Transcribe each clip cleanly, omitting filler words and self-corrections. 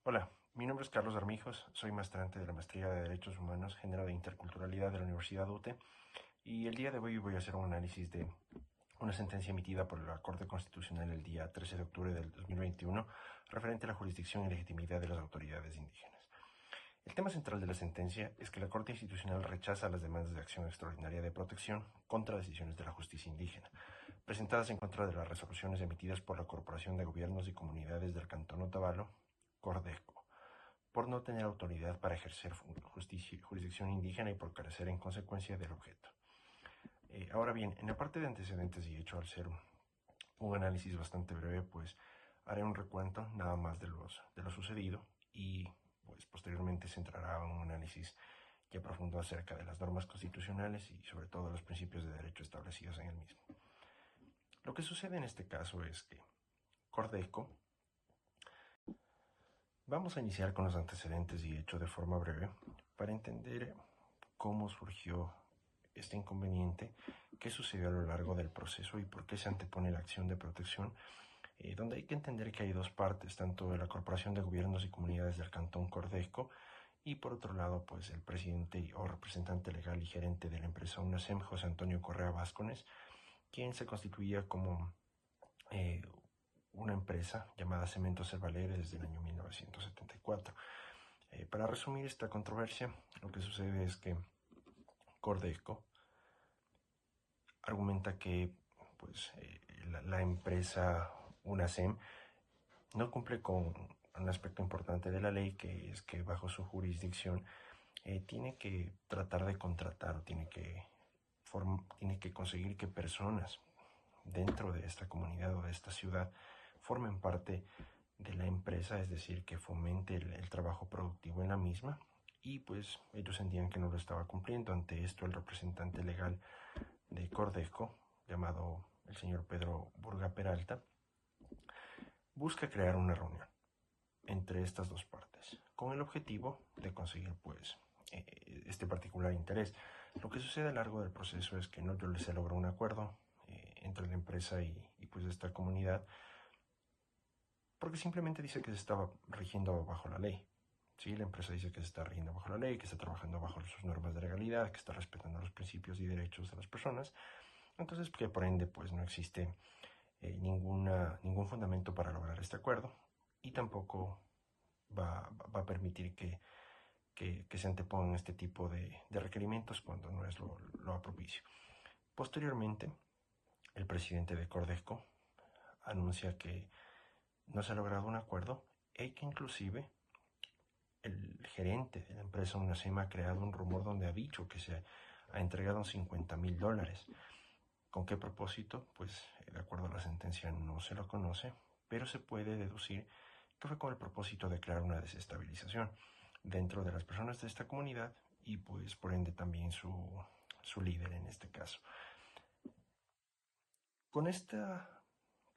Hola, mi nombre es Carlos Armijos, soy maestrante de la Maestría de Derechos Humanos, Género de Interculturalidad de la Universidad UTE, y el día de hoy voy a hacer un análisis de una sentencia emitida por la Corte Constitucional el día 13 de octubre del 2021 referente a la jurisdicción y legitimidad de las autoridades indígenas. El tema central de la sentencia es que la Corte Constitucional rechaza las demandas de acción extraordinaria de protección contra decisiones de la justicia indígena, presentadas en contra de las resoluciones emitidas por la Corporación de Gobiernos y Comunidades del Cantón Otavalo, Cordesco, por no tener autoridad para ejercer jurisdicción indígena y por carecer en consecuencia del objeto. Ahora bien, en la parte de antecedentes y hecho, al ser un análisis bastante breve, pues haré un recuento nada más de lo sucedido y pues posteriormente se entrará en un análisis ya profundo acerca de las normas constitucionales y sobre todo los principios de derecho establecidos en el mismo. Lo que sucede en este caso es que Cordeco. Vamos a iniciar con los antecedentes y hecho de forma breve para entender cómo surgió este inconveniente, qué sucedió a lo largo del proceso y por qué se antepone la acción de protección, donde hay que entender que hay dos partes, tanto de la Corporación de Gobiernos y Comunidades del Cantón Cordesco y por otro lado, pues el presidente o representante legal y gerente de la empresa UNASEM, José Antonio Correa Vázquez, quien se constituía como una empresa llamada Cementos El Valle desde el año 1974. Para resumir esta controversia, lo que sucede es que Cordesco argumenta que pues, la empresa UNASEM no cumple con un aspecto importante de la ley, que es que bajo su jurisdicción tiene que tratar de contratar o tiene que conseguir que personas dentro de esta comunidad o de esta ciudad formen parte de la empresa, es decir, que fomente el trabajo productivo en la misma, y pues ellos sentían que no lo estaba cumpliendo. Ante esto, el representante legal de Cordesco, llamado el señor Pedro Burga Peralta, busca crear una reunión entre estas dos partes, con el objetivo de conseguir pues este particular interés. Lo que sucede a lo largo del proceso es que no se logró un acuerdo entre la empresa y pues esta comunidad, porque simplemente dice que se estaba rigiendo bajo la ley. Sí, la empresa dice que se está rigiendo bajo la ley, que está trabajando bajo sus normas de legalidad, que está respetando los principios y derechos de las personas. Entonces, que por ende, pues no existe ningún fundamento para lograr este acuerdo, y tampoco va a permitir que se antepongan este tipo de requerimientos cuando no es lo propicio. Posteriormente, el presidente de Cordesco anuncia que no se ha logrado un acuerdo y que inclusive el gerente de la empresa UNASEM ha creado un rumor donde ha dicho que se ha entregado $50,000. ¿Con qué propósito? Pues de acuerdo a la sentencia no se lo conoce, pero se puede deducir que fue con el propósito de crear una desestabilización dentro de las personas de esta comunidad y pues por ende también su líder en este caso. Con esta,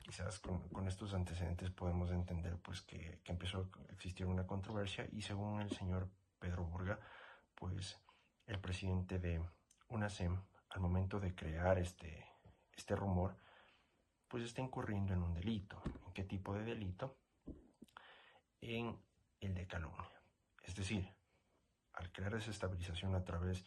quizás con estos antecedentes podemos entender pues que empezó a existir una controversia, y según el señor Pedro Burga, pues el presidente de UNASEM, al momento de crear este rumor, pues está incurriendo en un delito. ¿En qué tipo de delito? En el de calumnia. Es decir, al crear desestabilización a través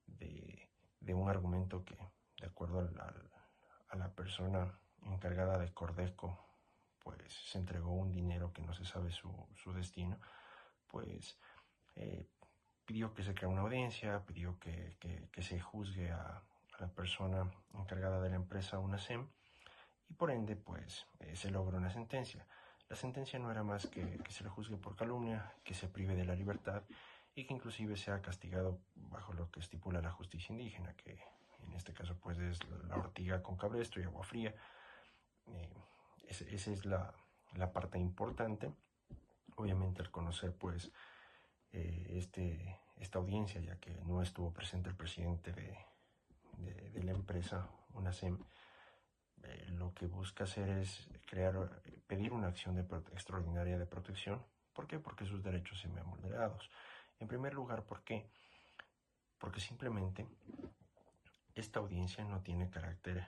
de un argumento que, de acuerdo a la persona encargada de Cordesco, pues se entregó un dinero que no se sabe su destino, pues pidió que se crea una audiencia, pidió que se juzgue a la persona encargada de la empresa UNASEM, y por ende pues se logra una sentencia. La sentencia no era más que se le juzgue por calumnia, que se prive de la libertad y que inclusive sea castigado bajo lo que estipula la justicia indígena, que en este caso pues es la ortiga con cabresto y agua fría. Esa es la parte importante. Obviamente, al conocer pues esta audiencia, ya que no estuvo presente el presidente de la empresa UNASEM, lo que busca hacer es pedir una acción extraordinaria de protección. ¿Por qué? Porque sus derechos se ven vulnerados. En primer lugar, ¿por qué? Porque simplemente esta audiencia no tiene carácter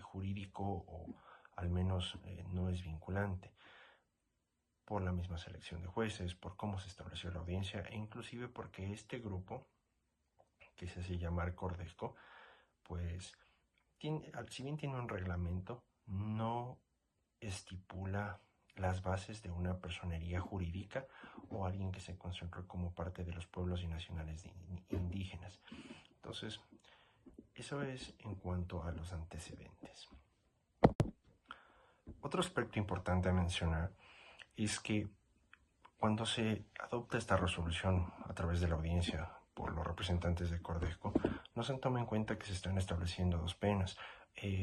jurídico, o al menos no es vinculante. por la misma selección de jueces, por cómo se estableció la audiencia e inclusive porque este grupo, que se hace llamar Cordesco, pues si bien tiene un reglamento, no estipula las bases de una personería jurídica o alguien que se concentre como parte de los pueblos y nacionales indígenas. Entonces, eso es en cuanto a los antecedentes. Otro aspecto importante a mencionar es que cuando se adopta esta resolución a través de la audiencia por los representantes de Cordesco, no se toma en cuenta que se están estableciendo dos penas,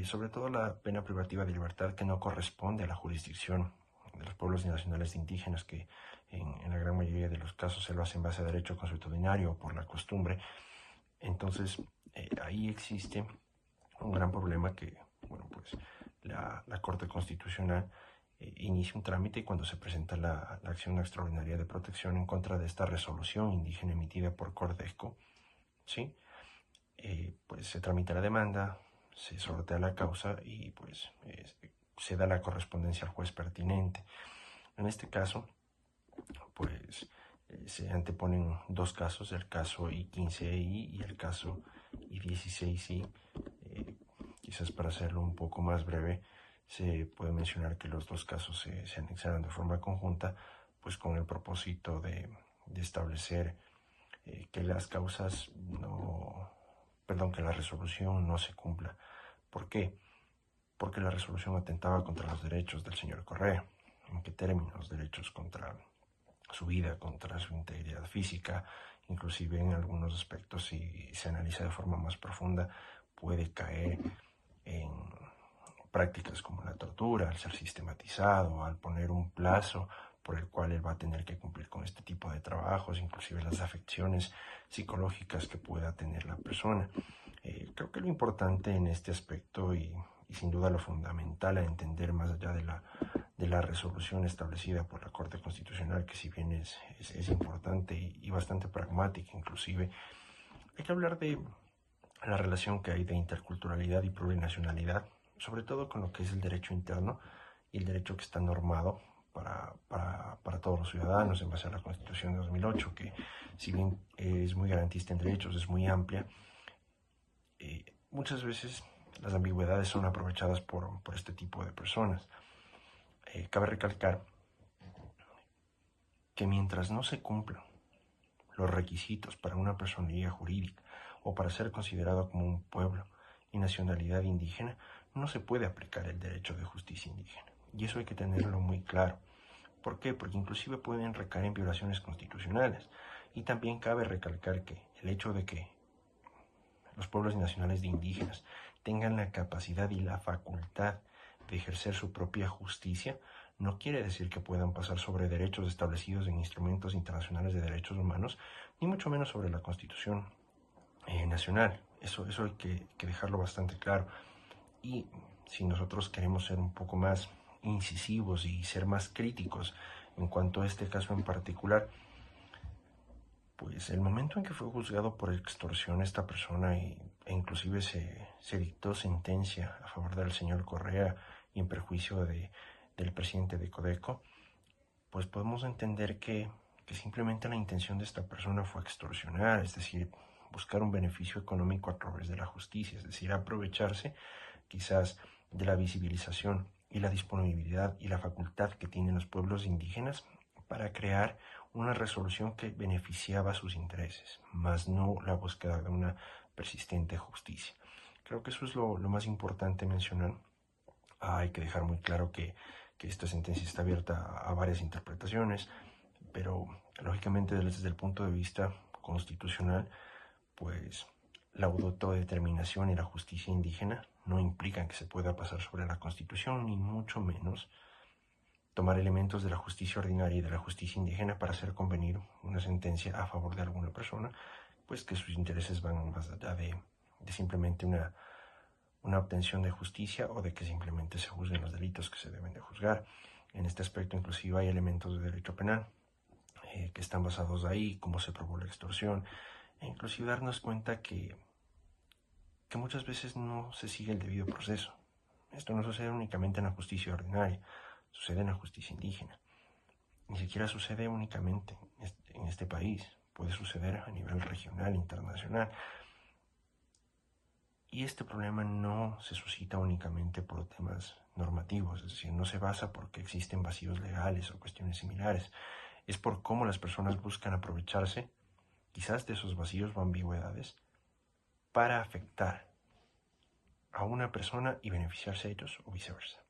sobre todo la pena privativa de libertad que no corresponde a la jurisdicción de los pueblos nacionales indígenas, que en la gran mayoría de los casos se lo hace en base a derecho consuetudinario o por la costumbre. Entonces, ahí existe un gran problema que, bueno, pues la Corte Constitucional inicia un trámite y cuando se presenta la acción extraordinaria de protección en contra de esta resolución indígena emitida por Cordesco, ¿sí? Pues se tramita la demanda, se sortea la causa y pues se da la correspondencia al juez pertinente. En este caso, pues se anteponen dos casos, el caso I-15I y el caso I-16I. Quizás para hacerlo un poco más breve, se puede mencionar que los dos casos se anexaron de forma conjunta, pues con el propósito de establecer que las causas que la resolución no se cumpla. ¿Por qué? Porque la resolución atentaba contra los derechos del señor Correa. ¿En qué términos? Derechos contra su vida, contra su integridad física, inclusive en algunos aspectos, si se analiza de forma más profunda, puede caer en prácticas como la tortura, al ser sistematizado, al poner un plazo por el cual él va a tener que cumplir con este tipo de trabajos, inclusive las afecciones psicológicas que pueda tener la persona. Creo que lo importante en este aspecto y sin duda lo fundamental a entender más allá de la resolución establecida por la Corte Constitucional, que si bien es importante y bastante pragmática inclusive, hay que hablar de la relación que hay de interculturalidad y plurinacionalidad, sobre todo con lo que es el derecho interno y el derecho que está normado para todos los ciudadanos en base a la Constitución de 2008, que si bien es muy garantista en derechos, es muy amplia, muchas veces las ambigüedades son aprovechadas por este tipo de personas. Cabe recalcar que mientras no se cumplan los requisitos para una personería jurídica o para ser considerado como un pueblo y nacionalidad indígena, no se puede aplicar el derecho de justicia indígena. Y eso hay que tenerlo muy claro. ¿Por qué? Porque inclusive pueden recaer en violaciones constitucionales. Y también cabe recalcar que el hecho de que los pueblos nacionales de indígenas tengan la capacidad y la facultad de ejercer su propia justicia, no quiere decir que puedan pasar sobre derechos establecidos en instrumentos internacionales de derechos humanos, ni mucho menos sobre la Constitución nacional. Eso hay que dejarlo bastante claro. Y si nosotros queremos ser un poco más incisivos y ser más críticos en cuanto a este caso en particular, pues el momento en que fue juzgado por extorsión esta persona e inclusive se dictó sentencia a favor del señor Correa y en perjuicio del presidente de Codeco, pues podemos entender que simplemente la intención de esta persona fue extorsionar, es decir, buscar un beneficio económico a través de la justicia, es decir, aprovecharse quizás de la visibilización y la disponibilidad y la facultad que tienen los pueblos indígenas para crear una resolución que beneficiaba sus intereses, más no la búsqueda de una persistente justicia. Creo que eso es lo más importante mencionar. Hay que dejar muy claro que esta sentencia está abierta a varias interpretaciones, pero lógicamente desde el punto de vista constitucional, pues la autodeterminación y la justicia indígena no implican que se pueda pasar sobre la Constitución, ni mucho menos tomar elementos de la justicia ordinaria y de la justicia indígena para hacer convenir una sentencia a favor de alguna persona, pues que sus intereses van más allá de simplemente una obtención de justicia o de que simplemente se juzguen los delitos que se deben de juzgar. En este aspecto inclusive hay elementos de derecho penal que están basados ahí, cómo se probó la extorsión, e inclusive darnos cuenta que muchas veces no se sigue el debido proceso. Esto no sucede únicamente en la justicia ordinaria, sucede en la justicia indígena. siquiera sucede únicamente en este país, puede suceder a nivel regional, internacional. Y este problema no se suscita únicamente por temas normativos, es decir, no se basa porque existen vacíos legales o cuestiones similares, es por cómo las personas buscan aprovecharse, quizás de esos vacíos o ambigüedades, para afectar a una persona y beneficiarse a ellos o viceversa.